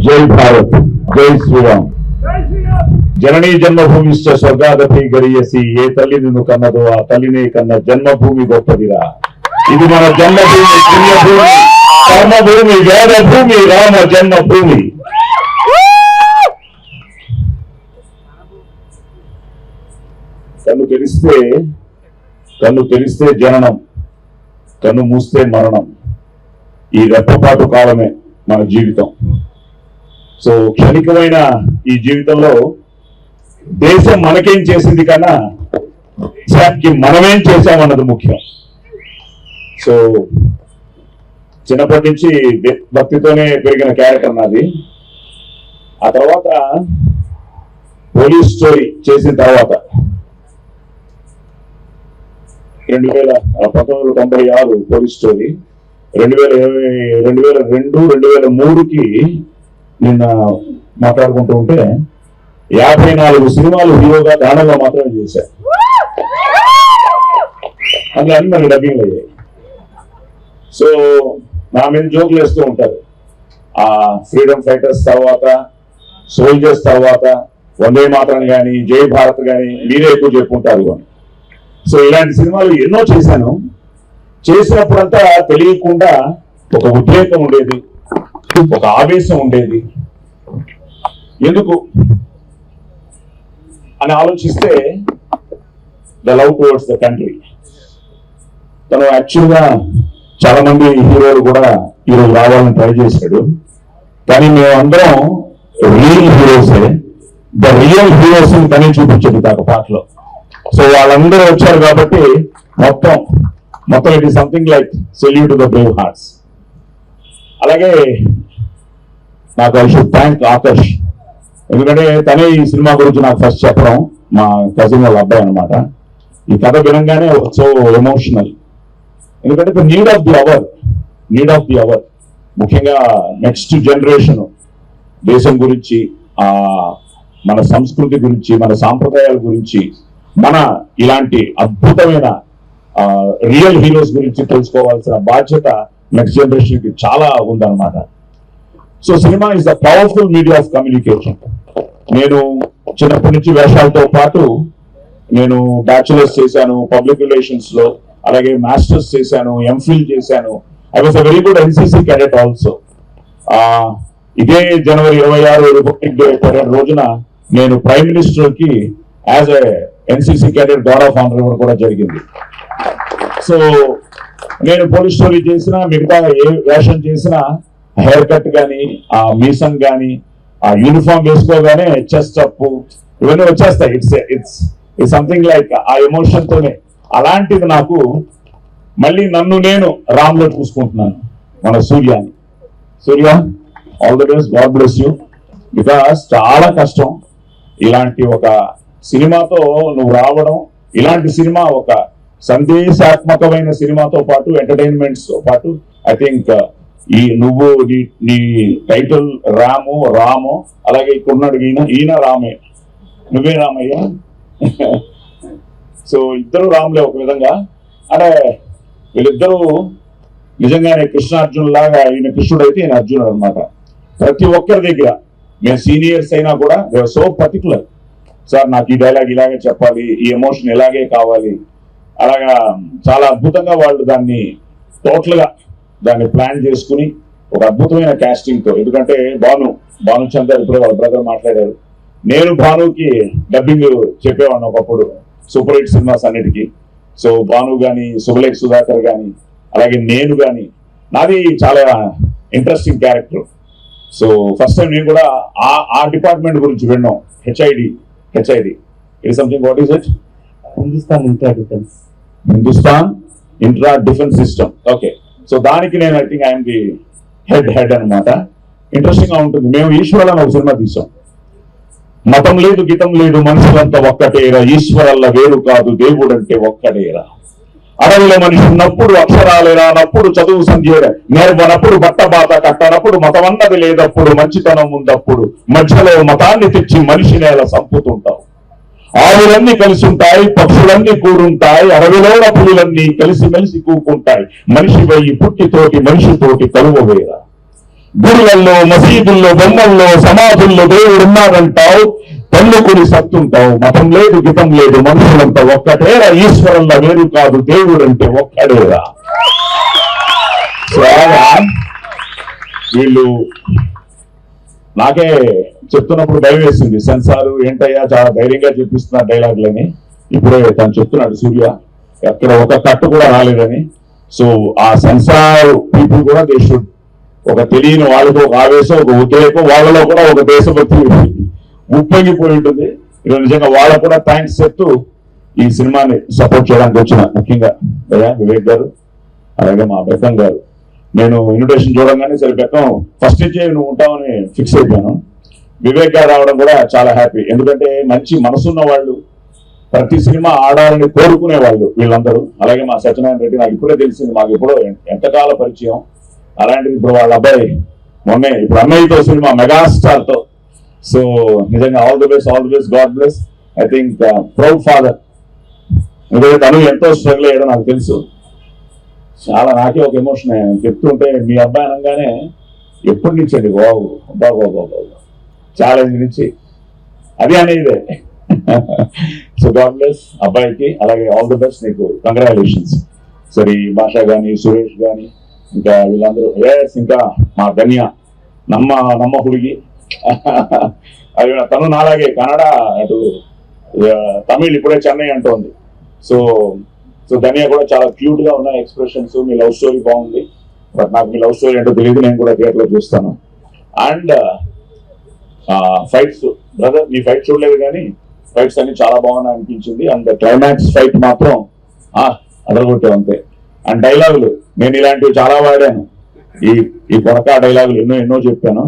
జై భారత్, జై శ్రీరామ్. జననీ జన్మభూమిశ్చ స్వర్గాదపి గరియసి, ఏ తల్లి నిన్ను కన్నదో ఆ తల్లినే కన్న జన్మభూమి గొప్పదిరా. ఇది మన జన్మభూమి, పుణ్యభూమి, కర్మభూమి, వేదభూమి, రామ జన్మభూమి. కన్ను తెరిస్తే జననం, కన్ను మూస్తే మరణం. ఈ రెప్పపాటు కాలమే మన జీవితం. సో క్షణికమైన ఈ జీవితంలో దేశం మనకేం చేసింది కన్నా దేశానికి మనమేం చేశామన్నది ముఖ్యం. సో చిన్నప్పటి నుంచి భక్తితోనే పెరిగిన క్యారెక్టర్ నాది. ఆ తర్వాత పోలీస్ స్టోరీ చేసిన తర్వాత 1996 పోలీస్ స్టోరీ, 2002, 2003కి నిన్న మాట్లాడుకుంటూ ఉంటే 54 సినిమాలు హీరోగా దానంలో మాత్రమే చేశారు. అందులో అన్ని మనకి డబ్బింగ్ అయ్యాయి. సో నా మీద జోకులు వేస్తూ ఉంటారు. ఆ ఫ్రీడమ్ ఫైటర్స్ తర్వాత, సోల్జర్స్ తర్వాత వందే మాతరం కానీ, జై భారత్ కానీ మీరే ఎక్కువ చెప్పుకుంటారు అని. సో ఇలాంటి సినిమాలు ఎన్నో చేశాను. చేసినప్పుడంతా తెలియకుండా ఒక ఉద్రేకం ఉండేది, ఒక ఆవేశం ఉండేది. ఎందుకు అని ఆలోచిస్తే the love towards the country. తను యాక్చువల్గా చాలా మంది హీరోలు కూడా ఈరోజు రావాలని ట్రై చేశాడు. కానీ మేమందరం రియల్ హీరోసే. ద రియల్ హీరోస్ తనే చూపించండి దాకా పాటలో. సో వాళ్ళందరూ వచ్చారు కాబట్టి మొత్తం it is something like salute to the Brave hearts. అలాగే నాకు ఐ షుడ్ థ్యాంక్ ఆకర్ష్. ఎందుకంటే తనే ఈ సినిమా గురించి నాకు ఫస్ట్ చెప్పడం, మా కజిన్ వాళ్ళ అబ్బాయి అనమాట. ఈ కథ వినంగానే సో ఎమోషనల్. ఎందుకంటే the need of the hour ముఖ్యంగా నెక్స్ట్ జనరేషన్ దేశం గురించి, మన సంస్కృతి గురించి, మన సాంప్రదాయాల గురించి, మన ఇలాంటి అద్భుతమైన రియల్ హీరోస్ గురించి తెలుసుకోవాల్సిన బాధ్యత నెక్స్ట్ జనరేషన్ కి చాలా ఉందన్నమాట. So cinema is the powerful media of communication. నేను చిన్నప్పటి నుంచి వేషాలతో పాటు నేను బ్యాచులర్స్ చేశాను పబ్లిక్ రిలేషన్స్ లో, అలాగే మాస్టర్స్ చేశాను, ఎంఫిల్ చేశాను. I was a very good NCC cadet also. ఇదే జనవరి 26 రిపబ్లిక్ డే పరేడ్ రోజున నేను ప్రైమ్ మినిస్టర్ కి as a NCC cadet guard of honour ఇవ్వడం కూడా జరిగింది. సో నేను పోలీస్ స్టోరీ చేసినా, మిగతా ఏ వేషం చేసినా, హెయిర్ కట్ కానీ, ఆ మీసం కానీ, ఆ యూనిఫామ్ వేసుకోగానే చెస్ట్ అప్ ఇవన్నీ వచ్చేస్తాయి. ఇట్స్ సంథింగ్ లైక్ ఆ ఎమోషన్ తోనే. అలాంటిది నాకు మళ్ళీ నన్ను నేను రామ్ లో చూసుకుంటున్నాను. మన Surya, all the best, God bless you. Because చాలా కష్టం ఇలాంటి ఒక సినిమాతో నువ్వు రావడం. ఇలాంటి సినిమా ఒక సందేశాత్మకమైన సినిమాతో పాటు, ఎంటర్టైన్మెంట్స్ తో పాటు, ఐ థింక్ నువ్వు నీ టైటిల్ రాము, అలాగే ఇక్కడున్నాడు ఈయన రామే, నువ్వే రామయ్య. సో ఇద్దరు రాములే ఒక విధంగా. అంటే వీళ్ళిద్దరూ నిజంగానే కృష్ణార్జున్ లాగా, ఈయన కృష్ణుడు అయితే ఈయన అర్జునుడు అనమాట. ప్రతి ఒక్కరి దగ్గర మేము సీనియర్స్ అయినా కూడా they are so particular. Sir నాకు ఈ డైలాగ్ ఇలాగే చెప్పాలి, ఈ ఎమోషన్ ఇలాగే కావాలి, అలాగా చాలా అద్భుతంగా వాళ్ళు దాన్ని టోటల్ గా దాన్ని ప్లాన్ చేసుకుని ఒక అద్భుతమైన కాస్టింగ్ తో. ఎందుకంటే భానుచందర్ ఇప్పుడు వాళ్ళ బ్రదర్ మాట్లాడారు. నేను భానుకి డబ్బింగ్ చెప్పేవాడిని ఒకప్పుడు సూపర్ హిట్ సినిమాస్ అన్నిటికీ. సో భాను గాని, శుభలేఖ సుధాకర్ గాని, అలాగే నేను గాని, నాది చాలా interesting character. So first time నేను కూడా ఆ డిపార్ట్మెంట్ గురించి విన్నాం. HID it something, what is it? Hindustan intra defence system. Okay, so దానికి నేను I think I'm the head అనమాట. ఇంట్రెస్టింగ్ గా ఉంటుంది. మేము ఈశ్వరల్లా ఒక సినిమా తీసాం. మతం లేదు, గితం లేదు, మనుషులంతా ఒక్కటేరా, ఈశ్వరల్ల వేరు కాదు, దేవుడంటే ఒక్కడేరా. అడవిలో మనిషి ఉన్నప్పుడు అక్షరాలేరా నప్పుడు, చదువు సంధ్యేరా నేర్వనప్పుడు, బట్టబాత కట్టనప్పుడు, మతమన్నది లేదప్పుడు, మంచితనం ఉందప్పుడు, మధ్యలో మతాన్ని తెచ్చి మనిషి నేల సంపుతుంటావు. ఆవులన్నీ కలిసి ఉంటాయి, పక్షులన్నీ కూడుంటాయి, అడవిలోన పులులన్నీ కలిసి మెలిసి కూకుంటాయి, మనిషి వయ్యి పుట్టితోటి మనిషితోటి కలువ వేరా. గుడిలలో, మసీదుల్లో, బొమ్మల్లో, సమాధుల్లో దేవుడు ఉన్నాడంటావు, తన్నుకుని సత్తుంటావు. మతం లేదు, గితం లేదు, మనుషులంతా ఒక్కటేరా, ఈశ్వరంలో వేరు కాదు, దేవుడు అంటే ఒక్కడేరా. చాలా వీళ్ళు నాకే చెప్తున్నప్పుడు భయం వేసింది. సెన్సార్ ఏంటయ్యా చాలా ధైర్యంగా చెప్పిస్తున్నారు డైలాగులని. ఇప్పుడే తను చెప్తున్నాడు సూర్య, ఎక్కడ ఒక కట్టు కూడా రాలేదని. సో ఆ సెన్సార్ పీపుల్ కూడా దే షుడ్, ఒక తెలియని వాళ్ళతో ఒక ఆవేశం, ఒక ఉద్రేకం, వాళ్ళలో కూడా ఒక దేశభక్తి ఉప్పొంగిపోయి ఉంటుంది. ఇది నిజంగా వాళ్ళకు కూడా థ్యాంక్స్ చెప్తూ ఈ సినిమాని సపోర్ట్ చేయడానికి వచ్చిన ముఖ్యంగా వివేక్ గారు, అలాగే మా బెక్కం గారు. నేను ఇన్విటేషన్ చూడంగానే సరే బెక్కం ఫస్ట్ నుంచే నువ్వు ఉంటావని ఫిక్స్ అయిపోయాను. వివేక్ గారు రావడం కూడా చాలా హ్యాపీ, ఎందుకంటే మంచి మనసున్న వాళ్ళు, ప్రతి సినిమా ఆడాలని కోరుకునే వాళ్ళు వీళ్ళందరూ. అలాగే మా సత్యనారాయణ రెడ్డి నాకు ఇప్పుడే తెలిసింది, మాకు ఎప్పుడో ఎంతకాల పరిచయం. అలాంటిది ఇప్పుడు వాళ్ళ అబ్బాయి మొన్నే ఇప్పుడు అన్నయ్యతో సినిమా మెగాస్టార్ తో. సో నిజంగా all the best, all the best, God bless. I think proud father. ఎందుకంటే తను ఎంతో స్ట్రగుల్ అయ్యాడో నాకు తెలుసు. చాలా నాకే ఒక ఎమోషన్ అయ్యాను చెప్తుంటే. మీ అబ్బాయి అనగానే ఎప్పటి నుంచి అండి బాబు బాబు ఛాలెంజ్ నుంచి అది అనేదే. సో గాడ్ బ్లెస్ అబ్బాయికి, అలాగే ఆల్ ది బెస్ట్, నీకు కంగ్రాచులేషన్స్. సరే భాష కానీ, సురేష్ కానీ, ఇంకా వీళ్ళందరూ, ఇంకా మా ధన్య నమ్మ హుడిగి అది తను నాలాగే కన్నడ, అటు తమిళ్, ఇప్పుడే చెన్నై అంటోంది. సో ధన్య కూడా చాలా క్యూట్ గా ఉన్నాయి ఎక్స్ప్రెషన్స్. మీ లవ్ స్టోరీ బాగుంది, బట్ నాకు మీ లవ్ స్టోరీ ఏంటో తెలియదు, నేను కూడా థియేటర్ లో చూస్తాను. And fights brother, me fight చూడలేదు కానీ ఫైట్స్ అన్ని చాలా బాగున్నాయి అనిపించింది. అండ్ క్లైమాక్స్ ఫైట్ మాత్రం అదరగొట్టే అంతే. అండ్ డైలాగులు నేను ఇలాంటివి చాలా వాడాను. ఈ పొరకా డైలాగులు ఎన్నో చెప్పాను.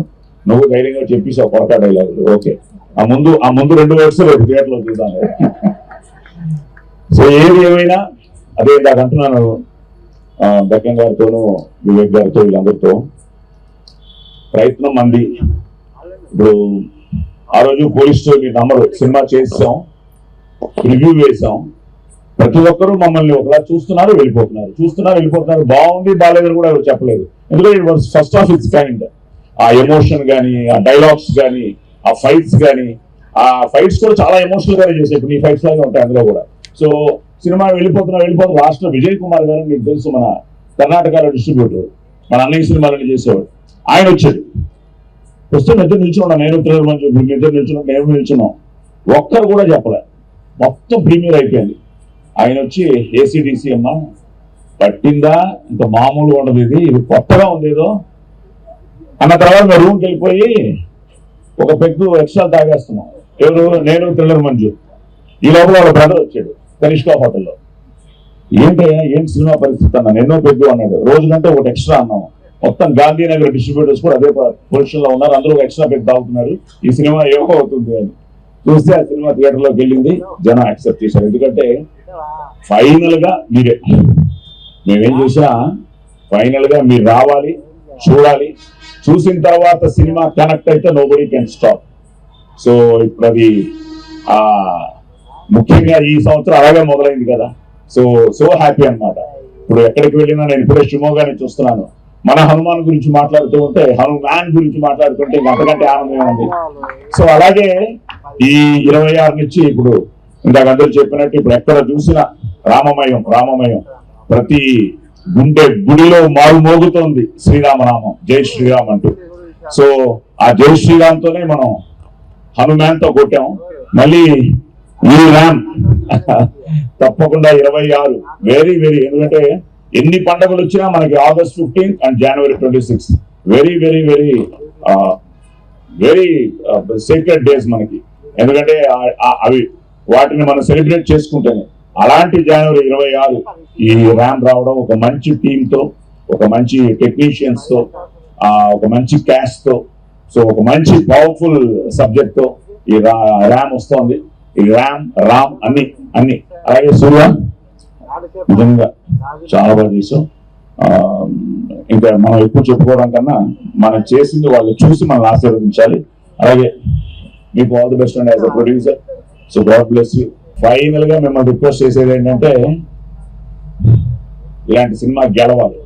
నువ్వు ధైర్యంగా చెప్పేసావు పొరకా డైలాగులు. ఓకే, ఆ ముందు 2 వర్డ్స్ రేపు థియేటర్ లో చూద్దాం. సో ఏది ఏమైనా అదే ఇందాక అంటున్నాను, బెక్కం గారితోనూ, వివేక్ గారితో, వీళ్ళందరితో ప్రయత్నం మంది. ఇప్పుడు ఆ రోజు పోలీస్ స్టోరీ నమ్మరు, సినిమా చేసాం, రివ్యూ వేసాం. ప్రతి ఒక్కరూ మమ్మల్ని ఒకలా చూస్తున్నారు, వెళ్ళిపోతున్నారు. బాగుంది బాగాలేదని కూడా చెప్పలేదు. ఎందుకంటే it was first of it's kind. ఆ ఎమోషన్ కానీ, ఆ డైలాగ్స్ కానీ, ఆ ఫైట్స్ కానీ, ఆ ఫైట్స్ కూడా చాలా ఎమోషనల్ గానే చేసాయి. ఇప్పుడు ఈ ఫైట్స్ లాగా ఉంటాయి అందులో కూడా. సో సినిమా వెళ్ళిపోతున్నా లాస్ట్ లో విజయ్ కుమార్ గారు, మీకు తెలుసు, మన కర్ణాటకలో డిస్ట్రిబ్యూటర్, మన అన్నయ్య సినిమాలని చేసేవాడు. ఆయన వచ్చాడు. వస్తే నిద్ర నిల్చున్నాం, నేను నిల్చున్నాం. ఒక్కరు కూడా చెప్పలే, మొత్తం ప్రీమియర్ అయిపోయింది. ఆయన వచ్చి ఏసీడీసీ అమ్మా పట్టిందా, ఇంత మామూలుగా ఉండదు, ఇది కొత్తగా ఉంది ఏదో అన్న తర్వాత మేము రూమ్కి వెళ్ళిపోయి ఒక పెగ్గు ఎక్స్ట్రా తాగేస్తున్నాం. ఎవరు? నేను, థ్రిల్లర్ మంజు. ఈ లోపల వాళ్ళ బ్రదర్ వచ్చాడు కనిష్కా హోటల్లో. ఏంటి సినిమా పరిస్థితి అన్నాను. ఎన్నో పెగ్గు అన్నాడు. రోజు కంటే ఒకటి ఎక్స్ట్రా అన్నాము. మొత్తం గాంధీనగర్ డిస్ట్రిబ్యూటర్స్ కూడా అదే పొజిషన్ లో ఉన్నారు. అందరూ ఎక్స్ట్రా పెగ్ తాగుతున్నారు. ఈ సినిమా ఏమో అవుతుంది అని చూస్తే ఆ సినిమా థియేటర్ లోకి వెళ్ళింది. జనం యాక్సెప్ట్ చేశారు. ఎందుకంటే ఫైనల్ గా మీరే, మేమేం చేసినా ఫైనల్ గా మీరు రావాలి, చూడాలి. చూసిన తర్వాత సినిమా కనెక్ట్ అయితే నోబడీ కెన్ స్టాప్. సో ఇప్పుడు అది ముఖ్యంగా ఈ సంవత్సరం అలాగే మొదలైంది కదా. సో హ్యాపీ అన్నమాట. ఇప్పుడు ఎక్కడికి వెళ్ళినా, నేను ఇప్పుడే షిమోగానే చూస్తున్నాను, మన హనుమాన్ గురించి మాట్లాడుతూ ఉంటే, హనుమాన్ గురించి మాట్లాడుతుంటే అంతకంటే ఆనందమే ఉంది. సో అలాగే ఈ 26 నుంచి ఇప్పుడు ఇందాక అందరూ చెప్పినట్టు ఇప్పుడు ఎక్కడ చూసినా రామమయం, ప్రతి గుడిలో మోగుతోంది శ్రీరామనామం, జై శ్రీరామ్ అంటూ. సో ఆ జై శ్రీరామ్ తోనే మనం హనుమాన్ తో కొట్టాం. మళ్ళీ ఈ ర్యామ్ తప్పకుండా 26 వెరీ ఎందుకంటే ఎన్ని పండుగలు వచ్చినా మనకి August 15 and January 26 very secret days మనకి. ఎందుకంటే అవి వాటిని మనం సెలబ్రేట్ చేసుకుంటేనే. అలాంటి January 26 ఈ ర్యామ్ రావడం, ఒక మంచి టీమ్ తో, ఒక మంచి టెక్నీషియన్స్ తో, ఒక మంచి క్యాష్ తో, సో ఒక మంచి పవర్ఫుల్ సబ్జెక్ట్ తో ఈ ర్యామ్ వస్తోంది. ఈ రామ్ అన్ని అలాగే సూర్య నిజంగా చాలా బాగా చేసాం. ఇంకా మనం ఎక్కువ చెప్పుకోవడం కన్నా మనం చేసింది వాళ్ళు చూసి మనం ఆశీర్వదించాలి. అలాగే మీకు all the best and as a producer. So God bless you. Final గా మిమ్మల్ని రిక్వెస్ట్ చేసేది ఏంటంటే, ఇలాంటి సినిమా గెలవాలి.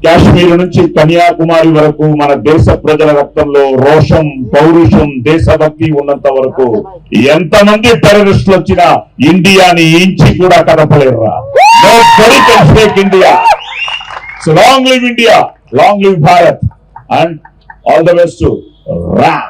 కాశ్మీర్ నుంచి కన్యాకుమారి వరకు మన దేశ ప్రజల రక్తంలో రోషం, పౌరుషం, దేశభక్తి ఉన్నంత వరకు ఎంతమంది టెర్రరిస్టులు వచ్చినా ఇండియాని ఇంచి కూడా కదపలేరురా. Nobody can shake India. So long live India, long live Bharat, and all the best to Ram.